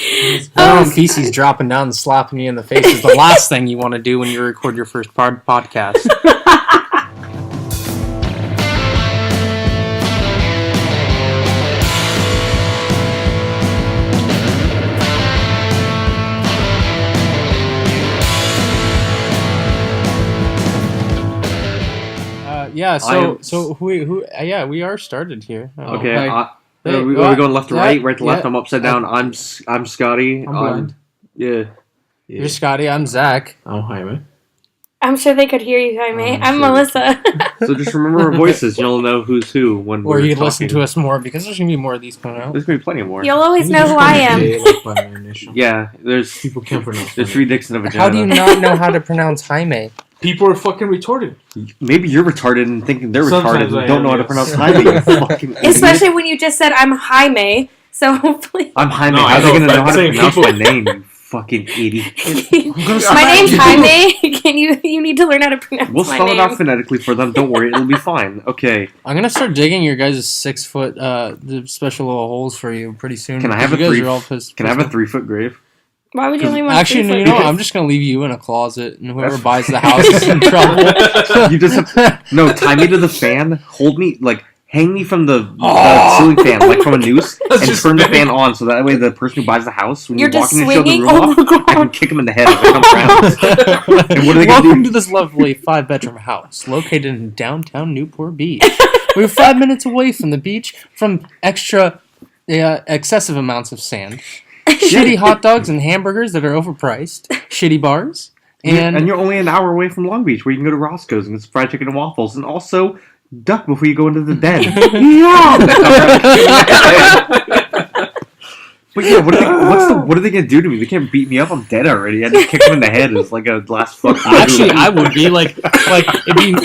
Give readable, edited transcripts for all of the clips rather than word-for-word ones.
Feces dropping down and slapping you in the face is the last thing you want to do when you record your first podcast. We are started here. Okay, are we going left to right, right to left? I'm upside down. I'm Scotty. I'm blind. Yeah. You're Scotty. I'm Zach. I'm Jaime. I'm sure they could hear you, Jaime. I'm Melissa. So just remember our voices. You'll know who's who when we're you talking. listen to us more because there's gonna be more of these coming out. There's gonna be plenty more. You'll always know who I am. Yeah, there's people can't pronounce. There's 3 dicks in a vagina. How do you not know how to pronounce Jaime? People are fucking retarded. Maybe you're retarded and thinking they're Sometimes retarded and don't know how to pronounce Jaime. You fucking idiot. Especially when you just said I'm Jaime. So hopefully. I'm Jaime. No, How are they gonna know how to saying pronounce people- my name? You fucking idiot. My name's Jaime. Can you need to learn how to pronounce We'll my spell it name. out phonetically for them. Don't worry, it'll be fine. Okay. I'm gonna start digging your guys' 6 foot special little holes for you pretty soon. Can I have a you guys 3? are all pissed. Can I have a 3-foot grave? Why would you only want Actually, 3 no, foot you know what? graves? I'm just gonna leave you in a closet, and whoever That's- buys the house is in trouble. You just have tie me to the fan, hold me hang me from the ceiling fan like from a noose, and just turn the fan on so that way the person who buys the house when You're you're just walking and show the swinging? room Oh off, my I can God. kick him in the head if it comes around. And what are they gonna Welcome do? to this lovely 5-bedroom house located in downtown Newport Beach. We're 5 minutes away from the beach, from excessive amounts of sand, shitty hot dogs and hamburgers that are overpriced, shitty bars, And you're only an hour away from Long Beach, where you can go to Roscoe's and get fried chicken and waffles, and also duck before you go into the den. But yeah, what are they gonna do to me? They can't beat me up. I'm dead already. I just kick them in the head as like a last fuck. Actually, I would be like it'd be me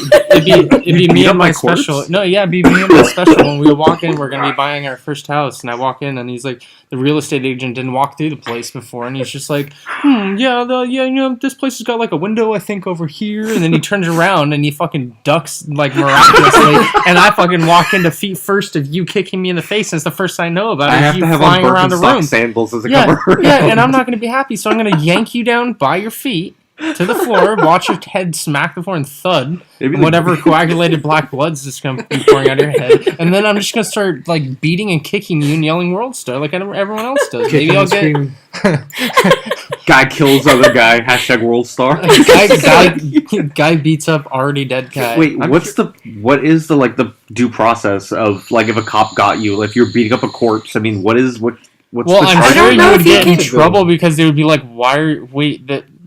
Beat up and my my corpse? special. No, yeah, it'd be me and my special. When we walk in, we're gonna be buying our first house, and I walk in, and he's like, the real estate agent didn't walk through the place before, and he's just like, this place has got like a window, I think, over here, and then he turns around and he fucking ducks like miraculously, and I fucking walk into feet first of you kicking me in the face, and it's the first I know about it. I have you to have flying on around the Birkenstock room. sandals as a Yeah, cover. yeah, and I'm not going to be happy, so I'm going to yank you down by your feet to the floor, watch your head smack the floor and thud, Maybe and whatever coagulated black blood's just going to be pouring out of your head, and then I'm just going to start like beating and kicking you and yelling "World Star" like everyone else does. Maybe I'll get Guy kills other guy. # World Star. guy beats up already dead guy. Wait, what is the due process of like if a cop got you, if you're beating up a corpse? I mean, what's Well, the I'm charge? sure don't you know would if you get in can- trouble because they would be like,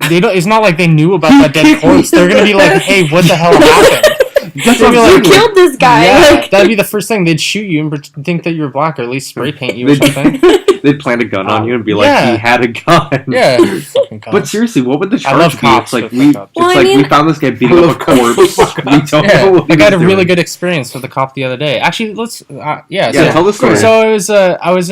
they don't. It's not like they knew about that dead corpse. They're gonna be like, hey, what the hell happened? That's They'd what be I'm like, saying. Killed this guy. Yeah, Like, that'd be the first thing. They'd shoot you and think that you're black, or at least spray paint you or They'd- something. They'd plant a gun on you and be like, Yeah. he had a gun. Yeah, fucking But cops. seriously, what would the I love charge be? cops, It's like but we, fuck Well, it's I like we mean- found this guy beating up a corpse. We don't know Yeah, what I he got a was really doing. good experience with the cop the other day. Actually, let's Yeah, tell the story. So I was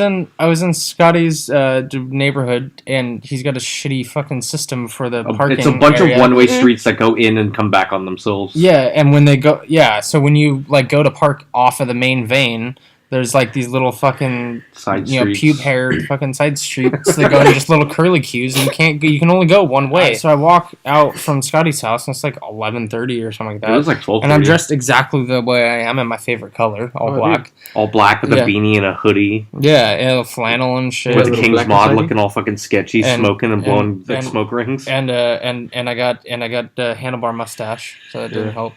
in Scotty's neighborhood, and he's got a shitty fucking system for the parking. It's a bunch area. of one-way streets that go in and come back on themselves. Yeah, and when they go, so when you like go to park off of the main vein, there's like these little fucking Side pube streets. hair fucking side streets that go into just little curly cues, and you can only go one way. So I walk out from Scotty's house, and it's like 11:30 or something like that. It was like 12. And I'm dressed exactly the way I am in my favorite color, all black. all black with a Yeah. beanie and a hoodie Yeah, flannel and shit. with the little King's black mod and looking all fucking sketchy, And- smoking and blowing and- smoke rings. And I got a handlebar mustache, so that didn't Yeah. help.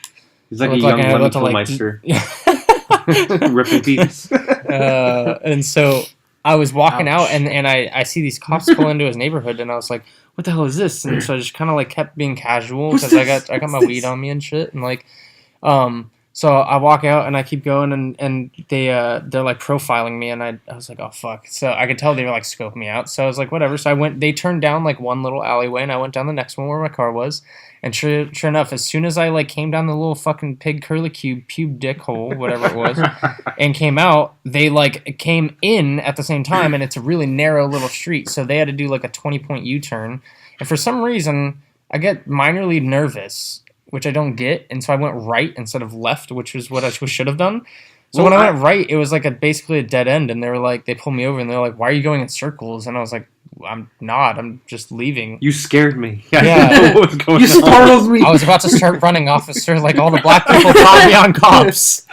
He's like I a look young I Lemon look like- Meister. Yeah. Ripping peeps. And so I was walking Ouch. out, and I see these cops pull into his neighborhood, and I was like, "What the hell is this?" And so I just kind of like kept being casual What's because I this? got my What's weed this? on me and shit, and like, so I walk out and I keep going, and they're like profiling me, and I was like, oh fuck. So I could tell they were like scoping me out. So I was like, whatever. So they turned down like one little alleyway, and I went down the next one where my car was. And sure enough, as soon as I like came down the little fucking pig curly pube dick hole, whatever it was, and came out, they like came in at the same time, and it's a really narrow little street, so they had to do like a 20-point U-turn. And for some reason, I get minorly nervous, which I don't get, and so I went right instead of left, which was what I should have done. So Well, when I went right, it was like basically a dead end, and they pulled me over, and they're like, "Why are you going in circles?" And I was like, I'm not. I'm just leaving. You scared me. I Yeah. didn't know what was going You on. startled me. I was about to start running, officer. Like all the black people caught me on cops.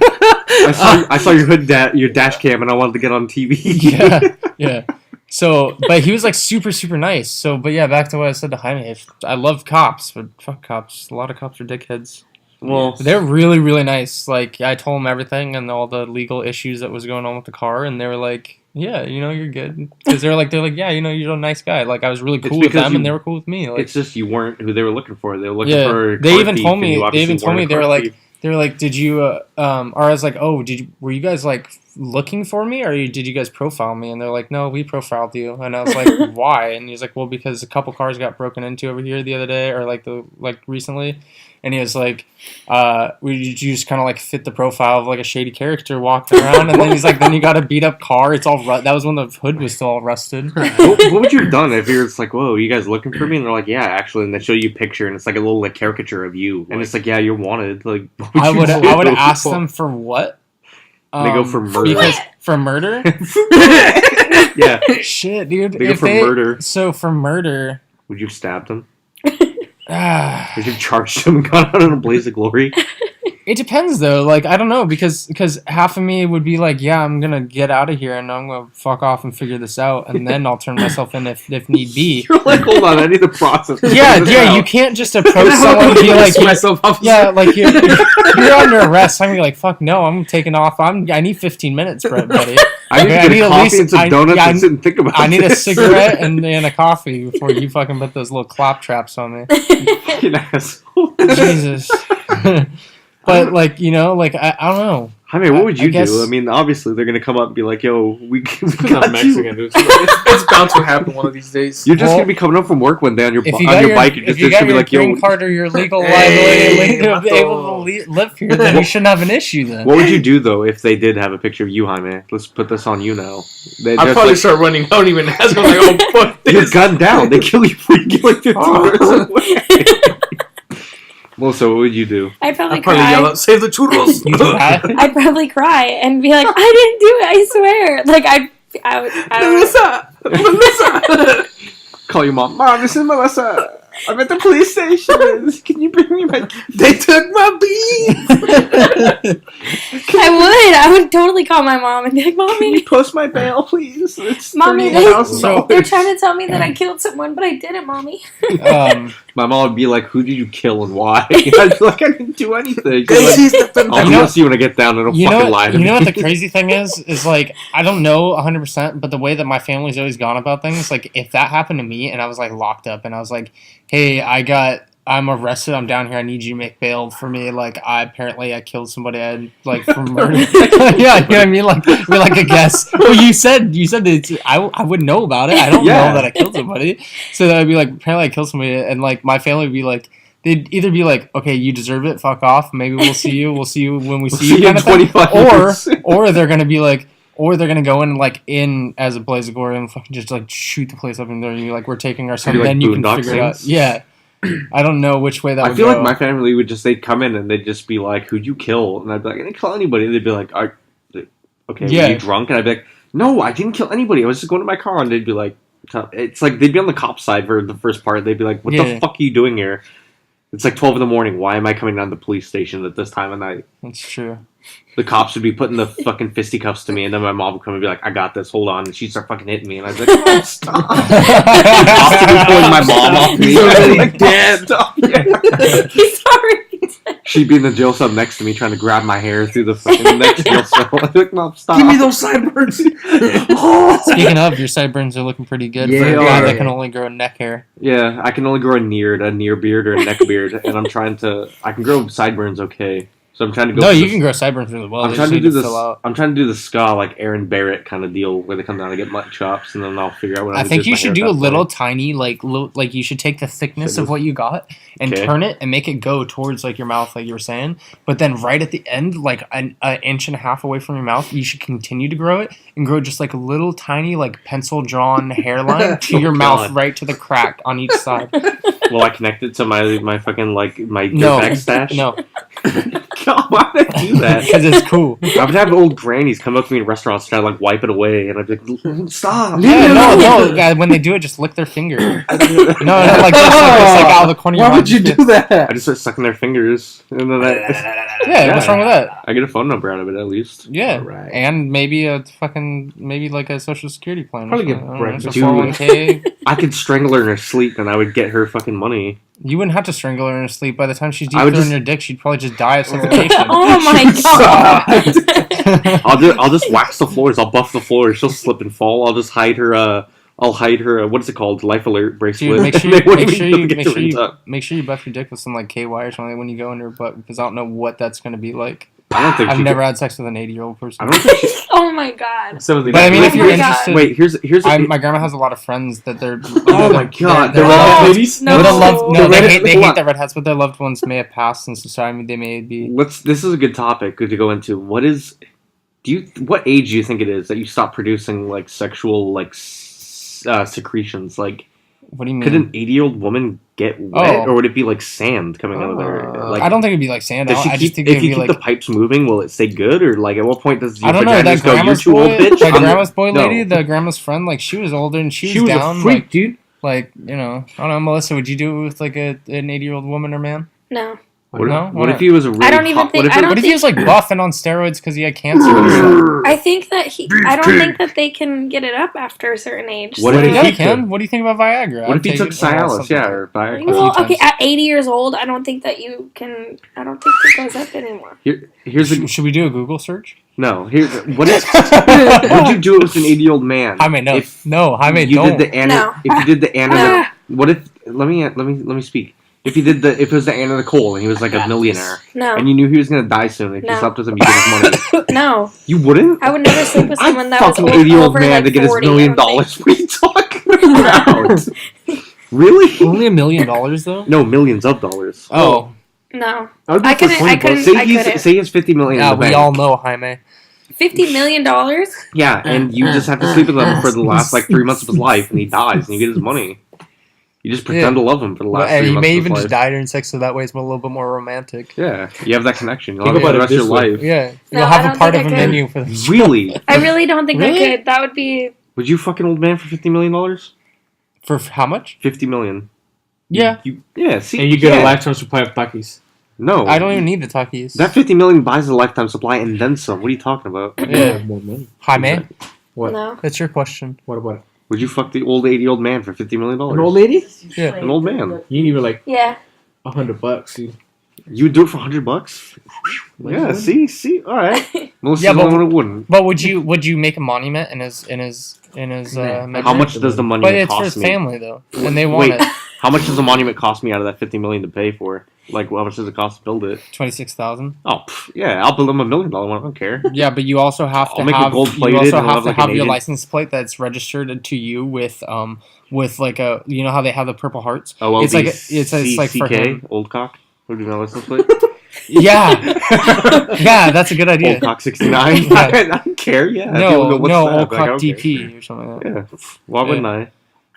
I saw your your dash cam, and I wanted to get on TV. yeah. So, but he was like super, super nice. So, but yeah, back to what I said to Jaime. I love cops, but fuck cops. A lot of cops are dickheads. Well, They're really, really nice. Like, I told them everything and all the legal issues that was going on with the car, and they were like, "Yeah, you're good." Because they're like, yeah, you're a nice guy. Like, I was really It's cool with because them, and they were cool with me. Like, it's just you weren't who they were looking for. They were looking Yeah, for. A they car even thief, told and me- you they obviously even told weren't a me they were car like- thief. they were like, "Did you?" Or I was like, "Oh, were you guys like looking for me, or did you guys profile me?" And they're like, "No, we profiled you." And I was like, "Why?" And he's like, "Well, because a couple cars got broken into over here the other day, or like recently." And he was like, you just kind of like fit the profile of like a shady character walking around. And then he's like, then you got a beat up car. It's all that was when the hood was still all rusted. What would you have done if you're just like, whoa, you guys looking for me? And they're like, yeah, actually. And they show you a picture, and it's like a little like caricature of you, and it's like, yeah, you're wanted. Like, what I you would do? ask them for what? They go for murder. Because, for murder? Yeah, Shit, dude. they go If for murder. So for murder, Would you have stabbed him? ah, Would you have charged him and gone out in a blaze of glory? it depends though. Like I don't know because half of me would be like, yeah, I'm gonna get out of here and I'm gonna fuck off and figure this out, and then I'll turn myself in if need be. You're like, hold on, I need to process. Yeah, this yeah. out. You can't just approach someone and be like, myself off. yeah, like you're under arrest. I'm gonna be like, fuck no, I'm taking off. I need 15 minutes, buddy. I need to I get need a at coffee least- and some I- donuts yeah, and sit and think about I need a this. cigarette and a coffee before you fucking put those little clap traps on me. Fucking asshole. Jesus. But like like I don't know. I mean, what would you I guess- do? I mean, obviously they're gonna come up and be like, "Yo, we I'm got Mexican, you." dude. It's bound to happen one of these days. You're just Well, gonna be coming up from work one day on your If you got your, bike. And if just you got gonna be your like, "Yo, green card or your legal Hey, liability to be vato. able to live here, then you shouldn't have an issue then. what would you do though if they did have a picture of you, Jaime? Let's put this on you now. They I'd just, probably like, start running. I don't even ask. I'm like, oh, fuck you're this. gunned down. They kill you before you get like 15 minutes away. Well, so what would you do? I'd probably I'd probably yell cry. out, save the churros. You do that? I'd probably cry and be like, I didn't do it, I swear. Like, I would Melissa! Call your mom. Mom, this is Melissa. I'm at the police station. Can you bring me my? They took my beef! I would totally call my mom and be like, Can Mommy, you post my bail, please? It's Mommy, $38,000. they're trying to tell me that I killed someone, but I didn't, Mommy. My mom would be like, "Who did you kill and why?" I'd be like, "I didn't do anything." They She's like, seized the I'll You know- trust you when I get down and don't You fucking know, lie to you me. know what the crazy thing is like I don't know 100%, but the way that my family's always gone about things, like if that happened to me and I was like locked up and I was like, hey, I'm arrested, I'm down here, I need you to make bail for me, like I killed somebody, like for murder. Yeah, you know what I mean? Like be like a guess. Well, you said that I would know about it. I don't Yeah. know that I killed somebody. So that would be like apparently I killed somebody, and like my family would be like, they'd either be like, okay, you deserve it, fuck off, maybe we'll see you when we see you in kind of thing. 25 Or years. or they're gonna be like, or they're gonna go in like in as a blaze of glory and fucking just like shoot the place up in there and be like, we're taking our son. Maybe, like, Then you can Boondock figure it out. Saints? Yeah, I don't know which way that I would feel go. like my family would they'd come in and they'd just be like, "Who'd you kill?" And I'd be like, "I didn't kill anybody." And they'd be like, "Okay, Yeah. were you drunk?" And I'd be like, "No, I didn't kill anybody. I was just going to my car." And they'd be like, "It's like they'd be on the cop side for the first part. They'd be like, what Yeah. the fuck are you doing here? It's like 12 in the morning. Why am I coming down to the police station at this time of night?" That's true. The cops would be putting the fucking fisticuffs to me, and then my mom would come and be like, "I got this. Hold on." And she'd start fucking hitting me, and I'd be like, "Oh, stop!" Cops would be pulling my mom off me. He's already Like, dead. Stop. Yeah. He's already She'd be in the jail cell next to me, trying to grab my hair through the fucking next jail cell. I'm like, "No, stop!" Give me those sideburns. Speaking of, your sideburns are looking pretty good Yeah, for a they guy are. that can only grow neck hair. Yeah, I can only grow a near beard or a neck beard, and I'm trying to. I can grow sideburns okay, so I'm trying to go. No, for you this- can grow sideburns really well. I'm They trying just to need do this. fill out. I'm trying to do the ska like Aaron Barrett kind of deal, where they come down and get mutton chops, and then I'll figure out what I I'm think do you with my should hair do at a that little point. tiny, like you should take the thickness of Thickness. what you got and Okay. turn it and make it go towards like your mouth, like you were saying. But then right at the end, like an inch and a half away from your mouth, you should continue to grow it and grow just like a little tiny, like pencil drawn hairline to Oh, your mouth, God. right to the crack on each side. Will I connect it to my fucking like my No, dirtbag stash? no. God, why would I do that? Because it's cool. I would have old grannies come up to me in restaurants try to like wipe it away, and I'd be like, "Stop!" Yeah, no. When they do it, just lick their finger. No, like it's like out of the corner. Why would you do that? I just start sucking their fingers, and then Yeah, what's wrong with that? I get a phone number out of it at least. Yeah, Right. and maybe like a social security plan. Probably or get something. breakfast. I don't know, just a 401k. I could strangle her in her sleep, and I would get her fucking money. You wouldn't have to strangle her in her sleep. By the time she's deep I would throating just- your dick, she'd probably just die of suffocation. Oh my god. I'll just wax the floors. I'll buff the floors. She'll slip and fall. I'll just hide her. I'll hide her. What is it called? Life alert bracelet. Dude, make sure They you wouldn't make sure even you get make to sure reach you, up. make sure you buff your dick with some like KY or something when you go in her butt because I don't know what that's gonna be like. I don't think I've she never could- had sex with an 80-year-old person. I don't think she, Oh my god. Some of the But I mean, if Oh you're my God. interested, wait. Here's. my grandma has a lot of friends that they're. Oh my God, They're the No. redhead ladies. No. With a love, no, they Hold hate on. the redheads, but their loved ones may have passed in society. They may be. This is a good topic to go into. What age do you think it is that you stop producing like sexual like secretions? Like, What do you mean? could an 80-year-old woman get wet, Oh. or would it be like sand coming out of there? Like, I don't think it'd be like sand. Does she I keep, just think if it'd you be keep like. the pipes moving, will it stay good, or like at what point does your I don't know. vagina That just go, "You're grandma's too old, boy, bitch"? that I'm- grandma's boy No. lady, the grandma's friend, like she was older and she was She was down. a freak, dude. Like you know, I don't know, Melissa. Would you do it with like an 80-year-old woman or man? No. What, No? what Why if he was a really I don't even hot, think- what if I it- don't What if he was like buff and on steroids because he had cancer? I think that I don't think that they can get it up after a certain age. What so- if Yeah, he he can. What do you think about Viagra? What I'd if he take took it. Oh, Cialis? something. Yeah, or Viagra. Well, few okay, times. at 80 years old, I don't think that you can. I don't think it goes up anymore. Here's a Should we do a Google search? no. Here, what if? Would you do it with an 80-year-old man? Jaime, no, If no, Jaime, you don't. did the No. if you did the Anna, Ah. what if? Let me speak. If it was the Anna Nicole and he was like a millionaire No, and you knew he was gonna die soon, if you No. slept with him, you get his money. no, You wouldn't? I would never sleep with someone that was fucking old, 80-year-old over man like to get his 40, $1 million. I don't What are you talking about? Really? Only $1 million though. No, millions of dollars. Oh, think. No, I would go I for couldn't. 20 I couldn't. bucks. Say I he's couldn't. say he has $50 million. yeah, in the we bank. all know Jaime. $50 million. Yeah, and you just have to sleep with him for the last like 3 months of his life, and he dies, and you get his money. You just pretend Yeah. to love him for the last And 3 you months may of even his just life. die during sex, so that way it's a little bit more romantic. Yeah, you have that connection. You'll Think have it for about the it rest of your this way. life. Yeah, No, you'll I have a don't part of think a I could. menu for the Really? I really don't think Really? I could. That would be. Would you fuck an old man for $50 million? For how much? $50 million. Yeah, Yeah, see, And you get yeah. a lifetime supply of Takis. No, I don't even need the Takis. That $50 million buys a lifetime supply and then some. What are you talking about? Yeah. More money. Jaime, What? No. that's your question. What about it? Would you fuck the old 80-year-old man for $50 million? An old lady? Yeah. An old man. You need like Yeah. $100, dude. You would do it for $100? Yeah, see, all right. Most Yeah, of but- them wouldn't. But would you make a monument in his Nah. memory? How much does the But monument it's for cost his me? family though, and they want Wait. it. How much does the monument cost me out of that $50 million to pay for? Like, how much does it cost to build it? 26,000. Oh, yeah, I'll build him $1 million one. I don't care. Yeah, but you also have to I'll make it have gold-plated you also and I'll have have, to like, an have your agent. license plate that's registered to you with like a you know how they have the Purple Hearts. Oh, It's like it's like for him. Old cock. Who do you know license plate? Yeah, yeah, that's a good idea. Old cock 69. Yeah. I don't care. Yeah. People No, go, "What's no, that?" old I'd be like, cock "Okay." DP or something like that. Yeah. Why wouldn't I?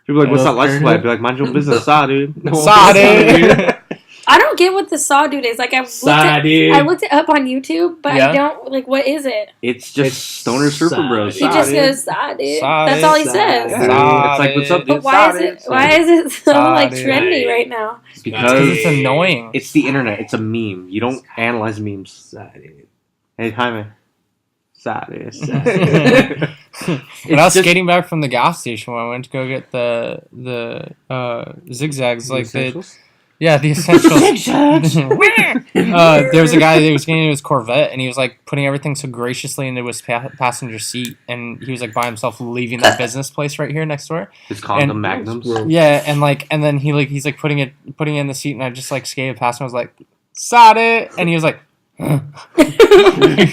People are like, "What's that license plate?" I'd be like, "Mind your business, saw, dude." Saw, dude. I don't get what the saw dude is. Like I looked it up on YouTube, but Yeah. I don't like. What is it? It's just It's Stoner Surfer saw, Bros. He dude. just dude. goes saw dude. Saw That's it, all he saw says. it. Yeah, it's like, "What's up, dude?" But why is Saw it? Why is it so Saw like it. trendy right now? Because it's annoying. It's the internet. It's a meme. You don't analyze memes. Hey, Jaime. Sorry. When I was skating back from the gas station, when I went to go get the zigzags, like the essentials. There was a guy that was getting into his Corvette, and he was like putting everything so graciously into his passenger seat, and he was like by himself leaving that business place right here next door. His condom And- magnums. Yeah, and then he's like putting it in the seat, and I just like skated past him. I was like, "Sod and he was like, he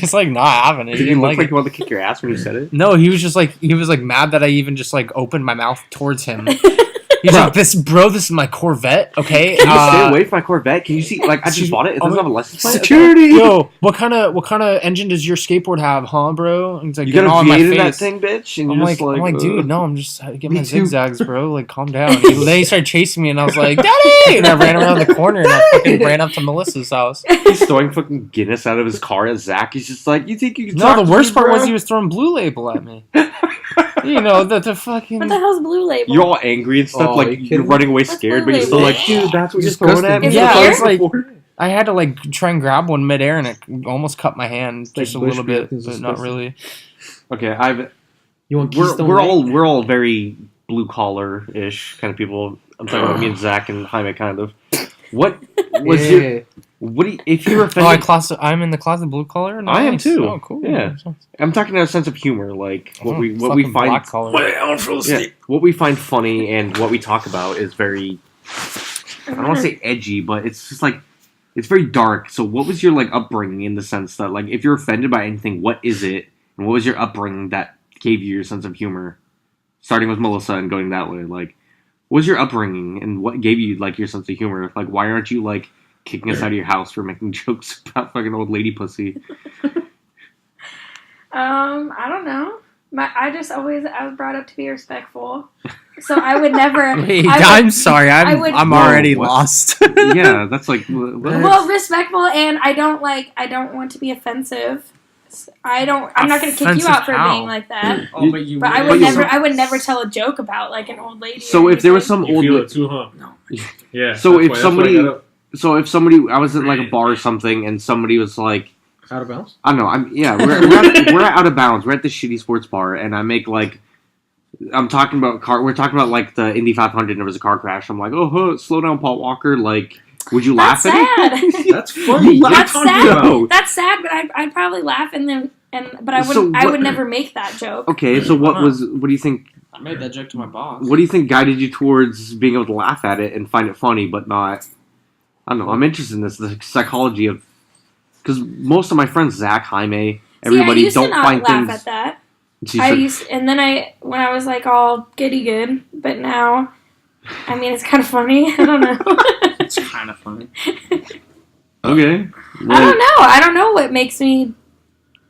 was like not having it. Did He you didn't look like like it. you wanted to kick your ass when you said it? No, he was like mad that I even just like opened my mouth towards him. He's like, this is my Corvette, okay? Can you stay away from my Corvette? Can you see? Like, I just bought it. It doesn't have a license plate. Security. Yo, what kind of engine does your skateboard have, huh, bro? And he's like, You getting got all a in my V8 in that face. thing, bitch? And I'm you're like, just dude, no, I'm just getting Me my too. zigzags, bro. Like, calm down. Then he started chasing me, and I was like, Daddy! And I ran around the corner, and I fucking ran up to Melissa's house. He's throwing fucking Guinness out of his car at Zach. He's just like, you think you can No, talk the to worst me, part bro? was he was throwing Blue Label at me. You know, the fucking... What the hell's Blue Label? You're all angry and stuff, Oh, like you you're kidding? running away What's scared, Blue but you're still Label? like, dude, that's what you're Disgusting. throwing at me. Is Yeah, it I was beer? like... I had to, like, try and grab one midair, and it almost cut my hand like just a bush little beer. bit, It's but not disgusting. really. Okay, You want Keystone we're Light? all very blue collar ish kind of people. I'm talking about me and Zach and Jaime, kind of. What was your? What do you, if you're Oh, offended? I'm in the closet blue collar? I am Nice. too. Oh, cool. Yeah. I'm talking about a sense of humor, like what we Fucking find. black collar. Yeah, what we find funny and what we talk about is very. I don't want to say edgy, but it's just like it's very dark. So, what was your like upbringing in the sense that like if you're offended by anything, what is it, and what was your upbringing that gave you your sense of humor? Starting with Melissa and going that way, like, what was your upbringing and what gave you like your sense of humor? Like, why aren't you like kicking us out of your house for making jokes about fucking old lady pussy? I don't know. I was brought up to be respectful, so I would never. Wait, I would- I'm sorry. I would- I'm Whoa, already what? lost. Yeah, that's like. What? well, respectful, and I don't want to be offensive. I'm not going to kick you Offensive out for how? being like that. Oh, but you. But I But would you- never. I would never tell a joke about like an old lady. So or if there was anything. some You old, feel it too, huh? No. Yeah. So if that's why I somebody- got up. so if somebody, I was at like a bar or something, and somebody was like, Out of bounds? I don't know, we're out of bounds. We're at the shitty sports bar, and I make like, I'm talking about car. We're talking about like the Indy 500. And there was a car crash. I'm like, oh, slow down, Paul Walker. Like, would you That's laugh at it? sad. That's funny. That's sad. No. That's sad, but I'd probably laugh but I So wouldn't. I what- would never make that joke. Okay, so what do you think? I made that joke to my boss. What do you think guided you towards being able to laugh at it and find it funny, but not? I don't know. I'm interested in this, the psychology of, because most of my friends, Zach, Jaime, everybody See, I used don't to not find laugh things. at that. She I said- used, and then when I was like all goody good, but now, I mean, it's kind of funny. I don't know. It's kind of funny. okay. I don't know. I don't know what makes me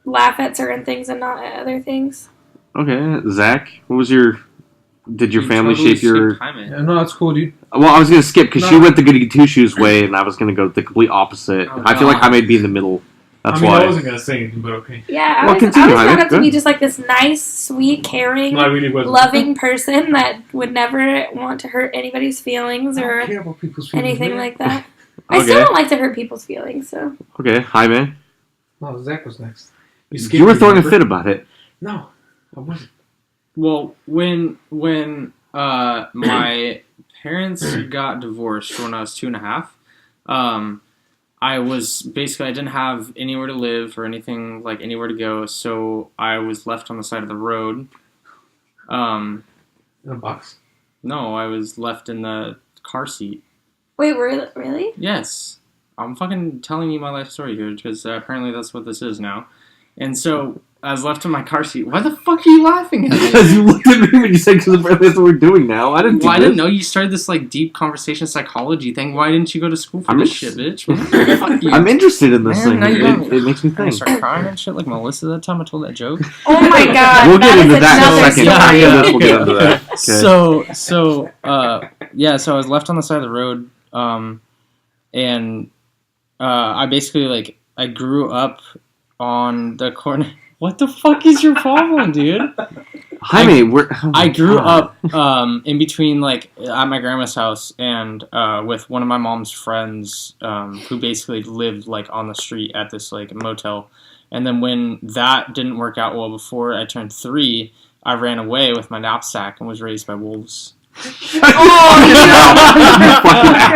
laugh at certain things and not at other things. Okay, Zach, what was your? Did your family shape your? Yeah, no, that's cool, dude. Well, I was gonna skip because she No. went the goody two shoes way, and I was gonna go the complete opposite. Oh, I feel like God. I may be in the middle. That's I mean, why. I wasn't gonna say anything, but okay. Yeah, I Well, was continue, brought Jaime. up to Go be ahead. just like this nice, sweet, caring, No, I really wasn't. loving person that would never want to hurt anybody's feelings I don't or care about people's feelings, anything man. like that. I Okay. still don't like to hurt people's feelings, so. Okay, Jaime, No, Zach was next. you were throwing a fit about it. No, I wasn't. Well, when my parents got divorced when I was 2.5, I didn't have anywhere to live or anything like anywhere to go, so I was left on the side of the road. In a box. No, I was left in the car seat. Wait, really? Yes. I'm fucking telling you my life story here, because apparently that's what this is now. And so, I was left in my car seat. Why the fuck are you laughing at me? Because you looked at me when you said, because apparently that's what we're doing now. I didn't do Well, I this. didn't know you started this like deep conversation psychology thing. Why didn't you go to school for I'm this in- shit, bitch? Fuck you. I'm interested in this Man, thing. now you It, don't- it makes me I think. start crying and shit like Melissa that time I told that joke. Oh my god. We'll get that into is that in a another second. story. Yeah, We'll get into that. Okay. So I was left on the side of the road, and I basically like I grew up on the corner. What the fuck is your problem, dude? Jaime, we're. Oh my I grew God. up in between, like, at my grandma's house and with one of my mom's friends who basically lived, like, on the street at this, like, motel. And then when that didn't work out well before I turned 3, I ran away with my knapsack and was raised by wolves. You fucking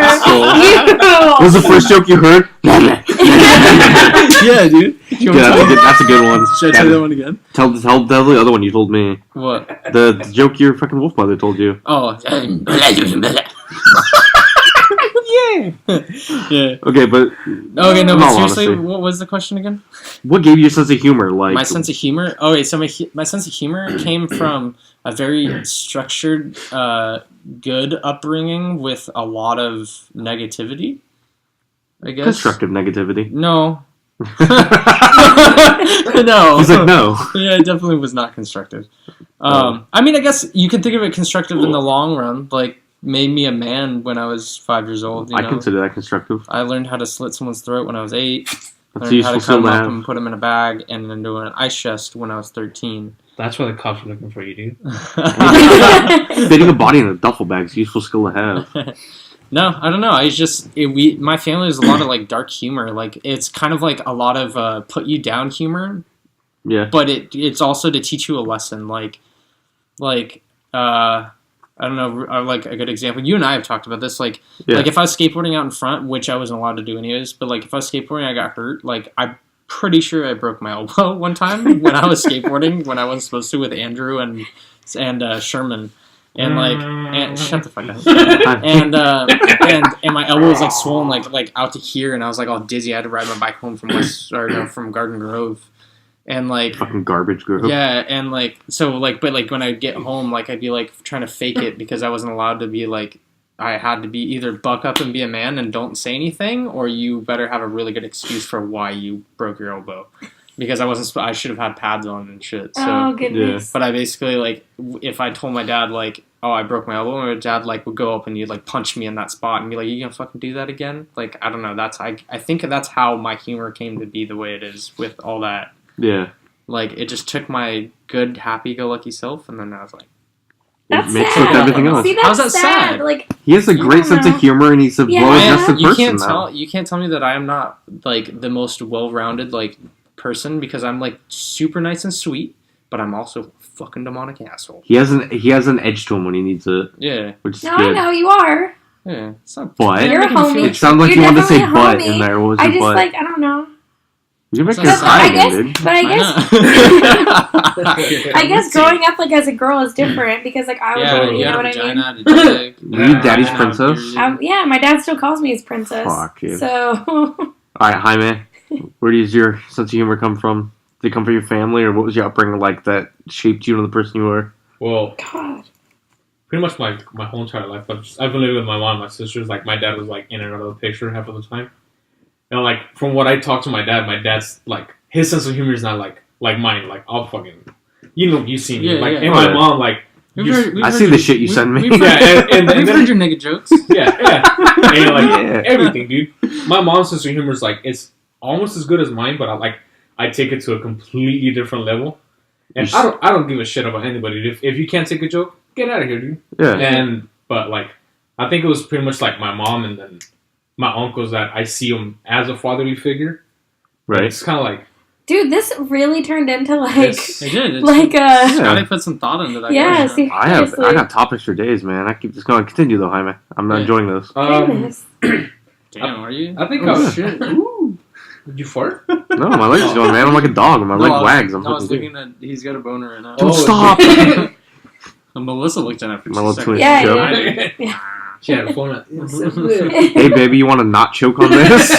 asshole. What was the first joke you heard? Yeah, dude. Yeah, that's a good one. Should I tell you that one again? Tell the other one you told me. What? The joke your fucking wolf mother told you. Oh. Yeah. Okay, but Okay, no, in but all seriously, honesty, what was the question again? what gave you a sense of humor? Like My sense of humor. Oh, wait, so my sense of humor came from a very structured, good upbringing with a lot of negativity. I guess. constructive negativity. No. He's No. like, no. Yeah, it definitely was not constructive. I mean, I guess you can think of it constructive in the long run. Like, made me a man when I was 5 years old. You I know? consider that constructive. I learned how to slit someone's throat when I was 8. That's Learned how to useful cut skill them to up have. and put them in a bag and then do an ice chest when I was 13. That's why the cops are looking for you, dude. Fitting a body in a duffel bag is a useful skill to have. No, I don't know. My family has a lot of like dark humor. Like it's kind of like a lot of put you down humor, Yeah. but it's also to teach you a lesson. Like I don't know, like a good example. You and I have talked about this. Like if I was skateboarding out in front, which I wasn't allowed to do anyways, but like if I was skateboarding, I got hurt. Like I'm pretty sure I broke my elbow one time when I was skateboarding when I wasn't supposed to with Andrew and Sherman. And and shut the fuck up. And my elbow was like swollen like out to here, and I was like all dizzy. I had to ride my bike home from from Garden Grove, and like Fucking garbage group. yeah, and like so like but like when I'd get home, like I'd be like trying to fake it because I wasn't allowed to be like I had to be either buck up and be a man and don't say anything, or you better have a really good excuse for why you broke your elbow. Because I should have had pads on and shit. So. Oh goodness. But I basically like if I told my dad like, oh, I broke my elbow, my dad like would go up and he'd like punch me in that spot and be like, you gonna fucking do that again? Like I don't know. I think that's how my humor came to be the way it is with all that. Yeah. Like it just took my good, happy-go-lucky self, and then I was like, That's mixed sad. with everything else. See, that's How's that sad. sad? Like He has a great don't sense know. of humor, and he's a Yeah. well-adjusted you person. can't you can't tell me that I am not like the most well-rounded like person because I'm like super nice and sweet, but I'm also a fucking demonic asshole. He has an edge to him when he needs it, Yeah, which is no, good. I know you are. yeah. It's not, But- you're You're a making me feel homie. It like sounds like You're you wanted to say definitely a butt homie. in there. What was I your just butt? like I don't know. You're making That's a not- cry I again, guess, dude. but I guess growing up like as a girl is different because like I was, yeah, you you know had a what I mean. vagina, had a dick. Were you daddy's Yeah. princess? Yeah, my dad still calls me his princess. Fuck, dude. So All right, Jaime, where does your sense of humor come from? Did it come from your family, or what was your upbringing like that shaped you into the person you were? Well, God. pretty much my whole entire life. I've been living with my mom and my sisters. Like, my dad was, like, in and out of the picture half of the time. And, like, from what I talk to my dad's, like, his sense of humor is not, like mine. Like, I'll fucking... You see me. Yeah, like, yeah. and Oh, my yeah. mom, like... I see the shit you send me. Yeah, and We've then- heard your nigga jokes. Yeah. And, like, Yeah. everything, dude. My mom's sense of humor is, like, it's almost as good as mine, but I take it to a completely different level. And I don't give a shit about anybody. If you can't take a joke, get out of here, dude. Yeah. But like, I think it was pretty much like my mom and then my uncles that I see them as a fatherly figure. Right. It's kind of like, Dude, this really turned into like It's- They did. like Scotty Yeah. put some thought into that. yeah, question. seriously. I got topics for days, man. I keep this going. Continue though, Jaime. I'm Yeah. enjoying this. Goodness. Damn, are you? I think Oh, shit. Ooh. Did you fart? No, my leg's going, man. I'm like a dog. My leg wags. I'm I was fucking looking at. He's got a boner right now. Don't Oh, stop. And Melissa looked at it for My 2 little seconds. twin. Yeah, Joke. yeah. She had a phone out. Hey, baby, you want to not choke on this?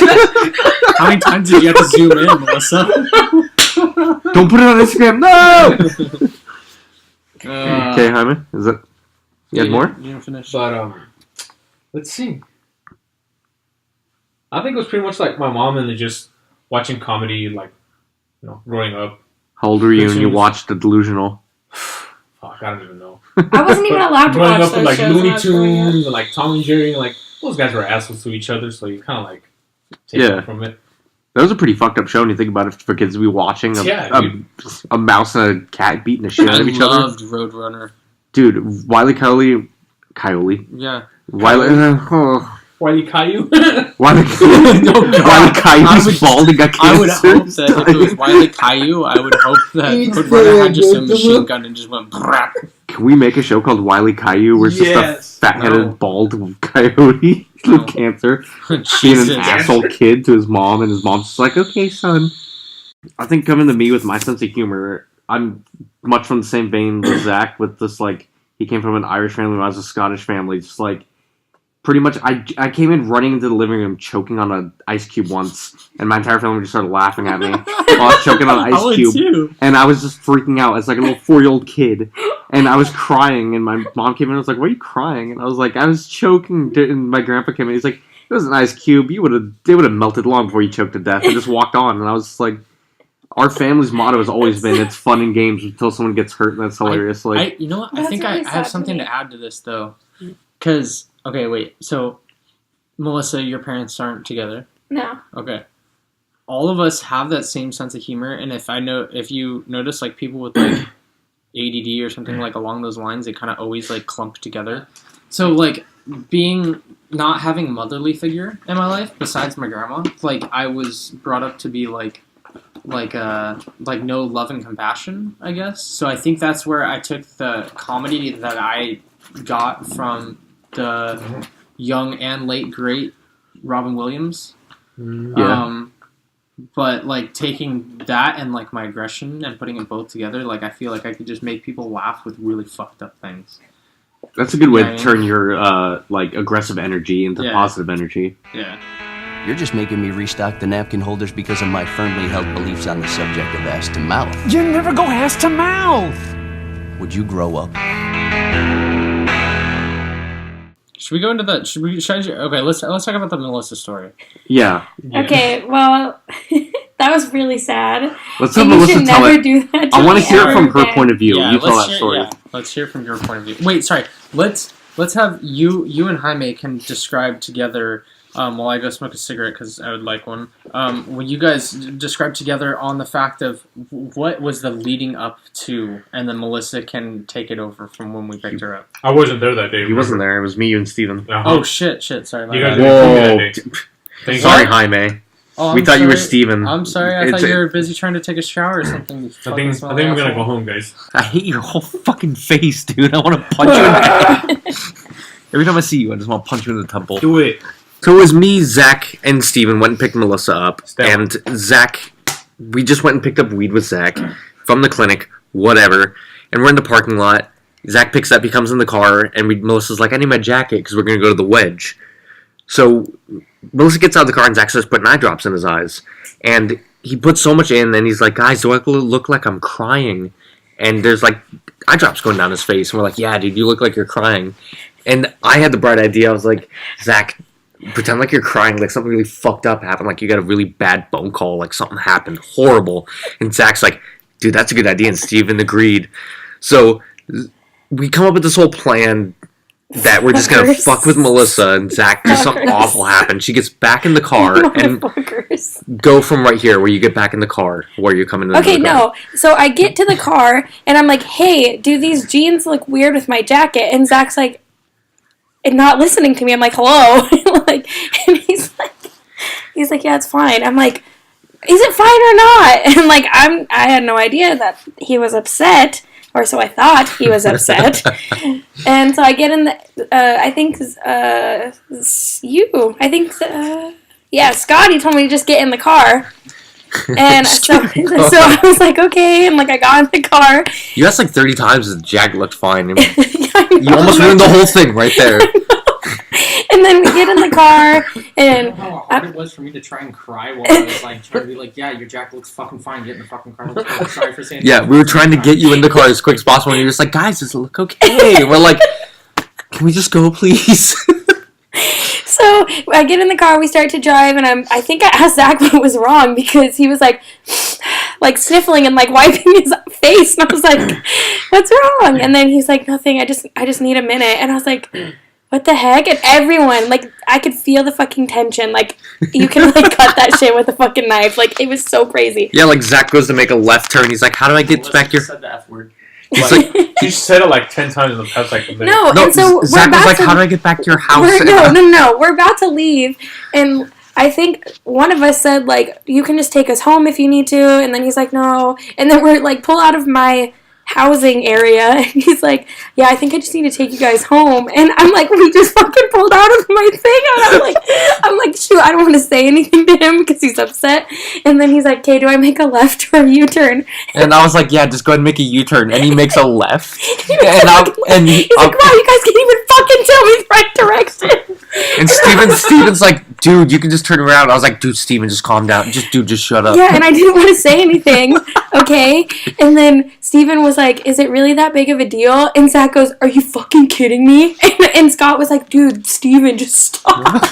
How many times did you have to zoom in, Melissa? Don't put it on Instagram. No. Okay, Uh, Jaime. Is that? You had more? You didn't finish. But let's see. I think it was pretty much like my mom and then just watching comedy, like growing up. How old were you when you watched The Delusional? Fuck, I don't even know. I wasn't even allowed to growing watch up with those like shows when Looney I was growing up. Tunes and like Tom and Jerry, and like those guys were assholes to each other, so you kind of like take Yeah. it from it. That was a pretty fucked up show when you think about it for kids to be watching Yeah, dude. a mouse and a cat beating the shit I out of each other. loved Roadrunner. Dude, Wiley Coyote. Yeah. Wiley. Wiley Caillou. Wiley God. I Coyote's would- bald and got I would cancer. hope that if it was Wiley Caillou, I would hope that Roadrunner had just a machine gun and just went brap. Can we make a show called Wiley Caillou where it's just Yes. a fat-headed, No. bald coyote No. with cancer being Jesus. an asshole kid to his mom, and his mom's just like, okay, son. I think coming to me with my sense of humor, I'm much from the same vein with Zach, with this, like, he came from an Irish family, I was a Scottish family, just like, pretty much I came in running into the living room choking on an ice cube once, and my entire family just started laughing at me while I was choking on an ice cube. Too. And I was just freaking out as like a little 4-year-old kid. And I was crying, and my mom came in and was like, "Why are you crying?" And I was like, "I was choking." And my grandpa came in, he's like, "It was an ice cube. They would have melted long before you choked to death." And just walked on. And I was just like, our family's motto has always been, it's fun and games until someone gets hurt, and that's hilarious. You know what? I That's think really I have sad something to to me. add to this, though. Because, okay, wait. So, Melissa, your parents aren't together. No. Okay. All of us have that same sense of humor, and if you notice, like, people with, like, ADD or something, like, along those lines, they kind of always, like, clump together. So, like, not having a motherly figure in my life, besides my grandma, like, I was brought up to be, like no love and compassion, I guess. So I think that's where I took the comedy that I got from the young and late great Robin Williams. Yeah. But like taking that and like my aggression and putting it both together, like I feel like I could just make people laugh with really fucked up things. That's a good way Yeah, to turn your like aggressive energy into Yeah. positive energy. Yeah. You're just making me restock the napkin holders because of my firmly held beliefs on the subject of ass to mouth. You never go ass to mouth. Would you grow up? Should we go into that? Okay, let's talk about the Melissa story. Yeah. Okay, well, that was really sad. Let's have And you Melissa should tell never it. do that to I want me to hear it ever from her again. point of view. You tell that story. Let's hear from your point of view. Wait, sorry. Let's have you and Jaime can describe together. While I go smoke a cigarette because I would like one. When you guys describe together on the fact of what was the leading up to, and then Melissa can take it over from when we picked her up. I wasn't there that day. He wasn't there. It was me, you, and Steven. Uh-huh. Oh shit! Sorry. My You guys bad. didn't Whoa. see me that day. Thank Sorry, you. Jaime. Oh, We I'm thought you were sorry. Steven. I'm sorry. I It's thought you were busy trying to take a shower or something. I think I'm gonna go home, guys. I hate your whole fucking face, dude. I want to punch you in the head. Every time I see you, I just want to punch you in the temple. Do it. So it was me, Zach, and Steven went and picked Melissa up. Stella. And Zach, we just went and picked up weed with Zach from the clinic, whatever. And we're in the parking lot. Zach picks up, he comes in the car, and Melissa's like, I need my jacket because we're going to go to the Wedge. So Melissa gets out of the car and Zach starts putting eye drops in his eyes. And he puts so much in, and he's like, guys, do I look like I'm crying? And there's like eye drops going down his face. And we're like, yeah, dude, you look like you're crying. And I had the bright idea. I was like, Zach, pretend like you're crying, like something really fucked up happened, like you got a really bad phone call, like something happened horrible. And Zach's like, dude, that's a good idea. And Steven agreed. So we come up with this whole plan that we're just gonna Fuckers. fuck with Melissa, and Zach, just something Fuckers. awful happened. She gets back in the car and Motherfuckers. go from right here where you get back in the car, where you're coming in. Okay, the car. no. So I get to the car and I'm like, hey, do these jeans look weird with my jacket? And Zach's like, and not listening to me. I'm like, hello. Like, and he's like, yeah, it's fine. I'm like, is it fine or not? And like, I had no idea that he was upset, or so I thought he was upset. And so I get in the, Scotty told me to just get in the car. And so I was like, okay, and like I got in the car. You asked like 30 times if the jacket looked fine. Yeah, I know. You almost ruined the whole thing right there. And then we get in the car, and How hard it was for me to try and cry while I was like trying to be like, yeah, your jacket looks fucking fine. Get in the fucking car. Let's go. Sorry for saying. Yeah, we were trying to get you in the car as quick as possible, and you're just like, guys, does it look okay? We're like, can we just go, please? so I get in the car, we start to drive, and I think I asked Zach what was wrong, because he was like sniffling and like wiping his face, and I was like, what's wrong? And then he's like, nothing, I just need a minute. And I was like, what the heck? And everyone, like, I could feel the fucking tension. Like, you can, like, cut that shit with a fucking knife. Like, it was so crazy. Yeah, like Zach goes to make a left turn. He's like, how do I get back here? Said the F word. He's like, You said it like 10 times in the past like a minute. No, no, and so we're Zach was about like, to... how do I get back to your house? No. We're about to leave, and I think one of us said, like, you can just take us home if you need to, and then he's like, no. And then we're, like, pull out of my housing area, and he's like, yeah, I think I just need to take you guys home. And I'm like, we just fucking pulled out of my thing, and I'm like, shoot, I don't want to say anything to him because he's upset. And then he's like, okay, do I make a left or a U-turn? And I was like, yeah, just go ahead and make a U-turn. And he makes a left. He's like, wow, you guys can't even fucking tell me the right direction. And Steven's like, dude, you can just turn around. I was like, dude, Steven, just calm down. Just shut up. Yeah, and I didn't want to say anything, okay? And then Steven was like, is it really that big of a deal? And Zach goes, are you fucking kidding me? And Scott was like, dude, Steven, just stop.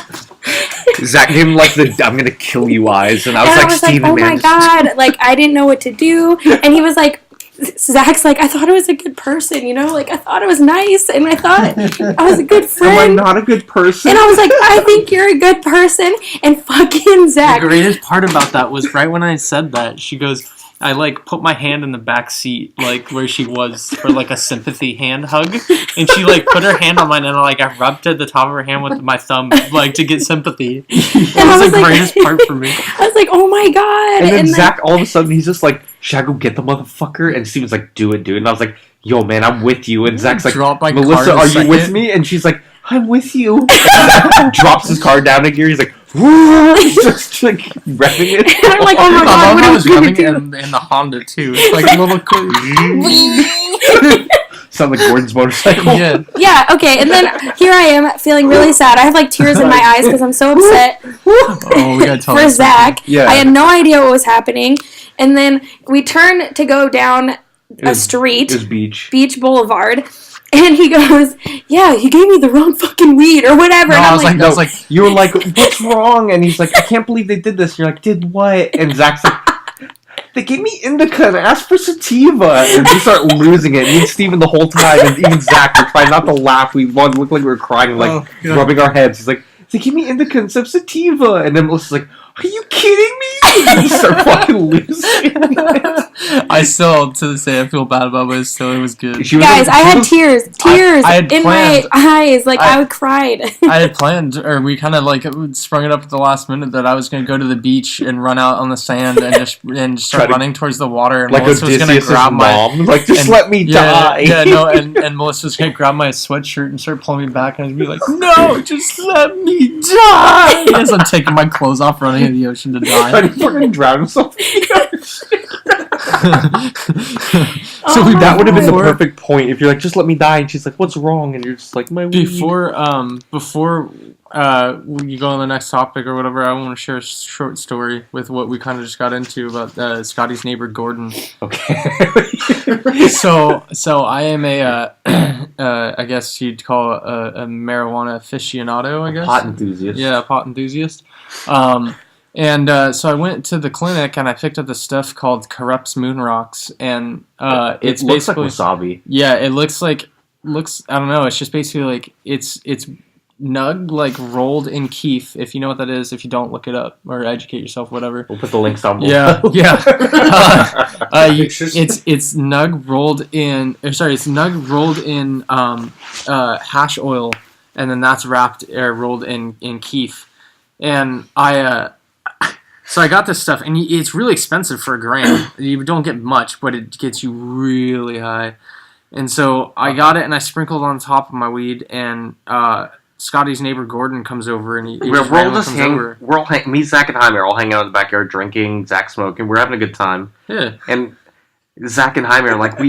Zach gave him like the I'm gonna kill you eyes, and I was like, Steven, oh man. my god, like I didn't know what to do. And he was like, Zach's like, I thought I was a good person, you know, like I thought it was nice, and I thought I was a good Am I friend. not a good person? And I was like, I think you're a good person. And fucking The Zach. greatest part about that was right when I said that, she goes, I like put my hand in the back seat, like where she was for like a sympathy hand hug, and she like put her hand on mine, and I rubbed at the top of her hand with my thumb, like to get sympathy. It And I was was the like- greatest part for me. I was like, oh my god. And then then- Zach, all of a sudden, he's just like, should I go get the motherfucker? And Steven's like, do it, dude. And I was like, yo, man, I'm with you. And Zach's like, Drop my Melissa, card are a you with second. me? And she's like, I'm with you. And Zach drops his car down a gear. He's like, just like revving it. And I'm like, oh my I god, love what how are it's we gonna running do? in the Honda too. It's like a little cool. Sound like Gordon's motorcycle. Yeah. Yeah, okay, and then here I am feeling really sad. I have like tears in my eyes because I'm so upset Oh, we gotta tell for this story. Zach. Yeah. I had no idea what was happening. And then we turn to go down a street, It was beach. Beach Boulevard, and he goes, yeah, he gave me the wrong fucking weed or whatever. No, and I I'm was like, like, I was like, You were like, what's wrong? And he's like, I can't believe they did this. And you're like, did what? And Zach's like, they gave me indica and asked for sativa. And we start losing it. Me and Steven the whole time, and even Zach, we're trying not to laugh. We looked like we were crying, like Oh, God. rubbing our heads. He's like, they gave me indica and some sativa. And then Melissa's like, are you kidding me? And we start fucking losing it. I still, to this day, I feel bad about it, but still, it was good. She was guys, like- I she had was- tears I had in planned- my eyes. Like, I cried. I had planned, or we kind of like sprung it up at the last minute that I was going to go to the beach and run out on the sand and just start Try to- running towards the water. And like Melissa was going to Odysseus' grab my mom. Like, just and- let me die. Yeah, no, and Melissa was going to grab my sweatshirt and start pulling me back, and I'd be like, no, just let me die! As I'm taking my clothes off, running in the ocean to Trying die. to fucking drown himself. Oh my That would have been the God. perfect point if you're like, just let me die, and she's like, what's wrong? And you're just like, my weed. Before you go on the next topic or whatever, I want to share a short story with what we kind of just got into about Scotty's neighbor Gordon. Okay. So I am a I guess you'd call a marijuana aficionado, I guess. Pot enthusiast. Yeah, a pot enthusiast. So I went to the clinic and I picked up this stuff called Corrupts Moon Rocks, and it's It looks like basically wasabi. yeah, it looks I don't know, it's just basically like it's nug like rolled in keef, if you know what that is. If you don't, look it up or educate yourself, whatever. We'll put the links down Yeah, below. yeah. Pictures? It's nug rolled in. It's nug rolled in hash oil, and then that's wrapped or rolled in keef. And so I got this stuff, and it's really expensive for $1,000. You don't get much, but it gets you really high. And so I got it, and I sprinkled on top of my weed, and Scotty's neighbor Gordon comes over, and he We're just all randomly just comes hang. over. We're all me, Zach, and Jaime are all hanging out in the backyard drinking. Zach smoking. We're having a good time. Yeah. And Zach and Jaime are like,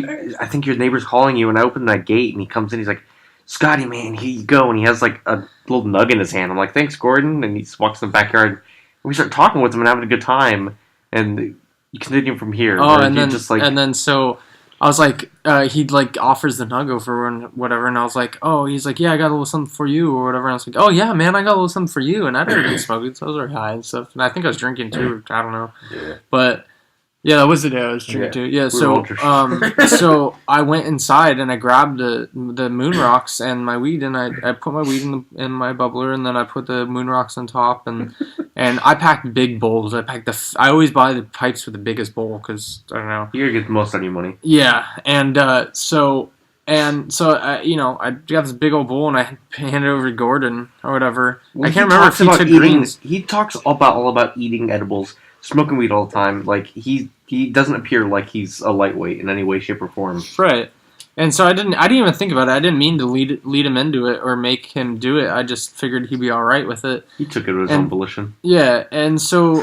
I think your neighbor's calling you. And I open that gate, and he comes in. He's like, Scotty, man, here you go. And he has like a little nug in his hand. I'm like, thanks, Gordon. And he just walks in the backyard. And we start talking with him and having a good time. And you continue from here. Oh, where and you then just like, and then so I was like, he like offers the nug over and whatever, and I was like, oh, he's like, yeah, I got a little something for you or whatever. And I was like, oh yeah, man, I got a little something for you, and I'd already been smoking, so I was already high and stuff, and I think I was drinking too. I don't know, yeah. but yeah, that was the day I was drinking too. Yeah, We were all just- so I went inside and I grabbed the moon rocks and my weed, and I put my weed in my bubbler, and then I put the moon rocks on top, and I packed big bowls. I always buy the pipes with the biggest bowl because I don't know. You're going to get the most out of your money. Yeah, and so I got this big old bowl and I handed it over to Gordon or whatever. I can't remember if he took greens. He talks all about eating edibles, smoking weed all the time. Like he doesn't appear like he's a lightweight in any way, shape, or form. Right. And so I didn't even think about it. I didn't mean to lead him into it or make him do it. I just figured he'd be all right with it. He took it as And- own volition. Yeah, and so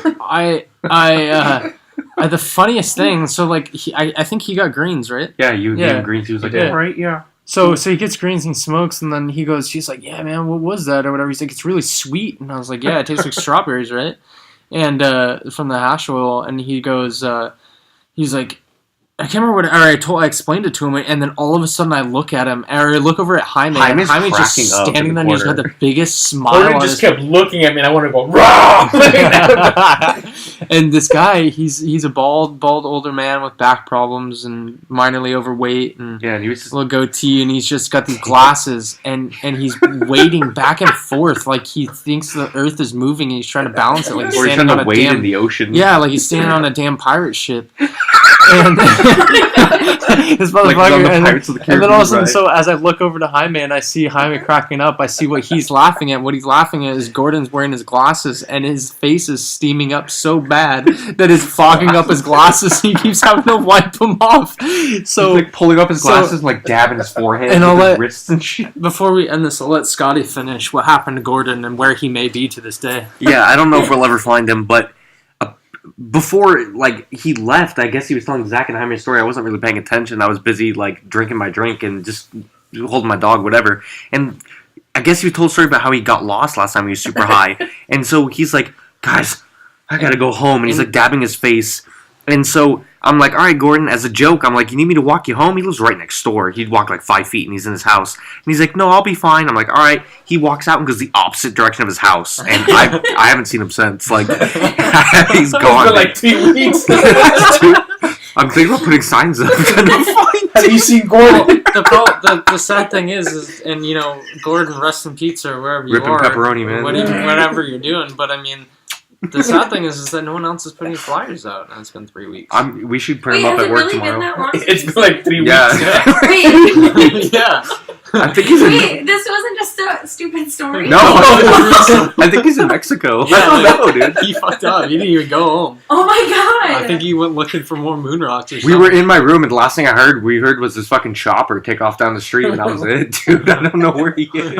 the funniest thing. So like I think he got greens, right? Yeah, you Yeah. gave him greens. He was like, Yeah. all right, yeah. So he gets greens and smokes, and then she's like, yeah, man, what was that or whatever? He's like, it's really sweet, and I was like, yeah, it tastes like strawberries, right? And from the hash oil, and he goes, he's like, I can't remember what. I explained it to him, and then all of a sudden I look at him, or I look over at Jaime, and Jaime's just standing there, and he's got the biggest smile. Gordon just kept looking at me, and I wanted to go raw. And this guy, he's a bald older man with back problems and minorly overweight, and yeah, and he was just a little goatee, and he's just got these glasses, and he's wading back and forth like he thinks the earth is moving, and he's trying to balance it like he's standing on a wade damn in the ocean. Yeah, like he's standing on a damn pirate ship. And this motherfucker, and then all of a sudden, so as I look over to Jaime and I see Jaime cracking up, I see what he's laughing at. What he's laughing at is Gordon's wearing his glasses, and his face is steaming up so bad that it's fogging up his glasses. He keeps having to wipe them off. So he's like pulling up his glasses and like dabbing his forehead and with his wrists and shit. Before we end this, I'll let Scotty finish what happened to Gordon and where he may be to this day. Yeah, I don't know if we'll ever find him, but before like he left, I guess he was telling Zach and Jaime a story. I wasn't really paying attention. I was busy like drinking my drink and just holding my dog, whatever. And I guess he told a story about how he got lost last time he was super high. And so he's like, guys, I gotta go home. And he's like dabbing his face. And so I'm like, all right, Gordon, as a joke, I'm like, you need me to walk you home? He lives right next door. He'd walk like 5 feet and he's in his house. And he's like, no, I'll be fine. I'm like, all right. He walks out and goes the opposite direction of his house. And I haven't seen him since. Like, he's gone. It's been like 2 weeks. I'm thinking about putting signs up. Have you seen Gordon? The sad thing is, and you know, Gordon, rest in pizza or wherever you Ripping are. pepperoni, man. Whatever you're doing. But I mean, the sad thing is that no one else is putting flyers out, and it's been 3 weeks. We should print them up at work tomorrow. It's been like 3 weeks. Yeah. Wait, Yeah. I think he's in. wait, this wasn't just a stupid story? No, I think he's in Mexico. I don't know, dude. He fucked up. He didn't even go home. Oh my god! I think he went looking for more moon rocks or We something. were in my room, and the last thing I heard was this fucking chopper take off down the street, and that was it, dude. I don't know where he is.